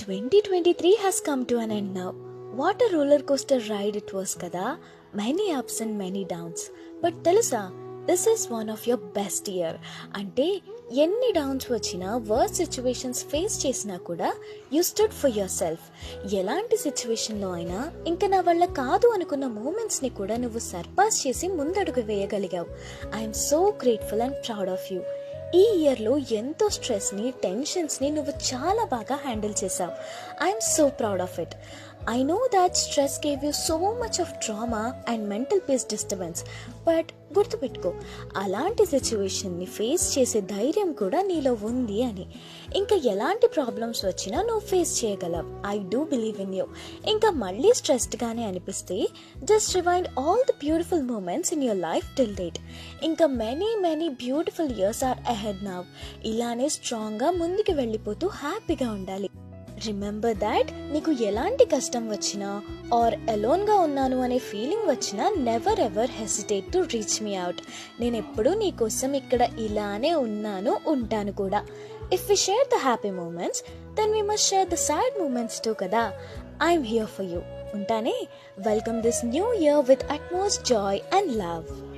2023 has come to an end now. What a roller coaster ride it was kada. Many ups and many downs. But telusa, this is one of your best year. అంటే ఎన్ని downs వచ్చినా worst situations face చేసినా కూడా you stood for your self. ఎలాంటి సిచ్యువేషన్లో అయినా ఇంకా నా వల్ల కాదు అనుకున్న మూమెంట్స్ని కూడా నువ్వు సర్పాస్ చేసి ముందడుగు వేయగలిగావు. I'm so grateful and proud of you. ఈ ఇయర్లో ఎంతో స్ట్రెస్ని టెన్షన్స్ని నువ్వు చాలా బాగా హ్యాండిల్ చేసావు. I'm so proud of it. I know that stress gave you so much of trauma and mental peace disturbance. But గుర్తుపెట్టుకో, అలాంటి సిచ్యువేషన్ని ఫేస్ చేసే ధైర్యం కూడా నీలో ఉంది అని. ఇంకా ఎలాంటి ప్రాబ్లమ్స్ వచ్చినా నువ్వు ఫేస్ చేయగలవు. I do believe in you. ఇంకా మళ్ళీ స్ట్రెస్డ్గానే అనిపిస్తే just rewind all the beautiful moments in your life till date. ఇంకా many beautiful years are ahead now. ఇలానే స్ట్రాంగ్గా ముందుకు వెళ్ళిపోతూ హ్యాపీగా ఉండాలి. రిమెంబర్ దాట్ నీకు ఎలాంటి కష్టం వచ్చినా ఆర్ అలోన్గా ఉన్నాను అనే ఫీలింగ్ వచ్చినా never ever hesitate to reach me out. నేను ఎప్పుడూ నీ కోసం ఇక్కడ ఇలానే ఉంటాను కూడా. If we share the happy moments then we must share the sad moments too కదా. I'm here for you. ఉంటానే. Welcome this new year with utmost joy and love.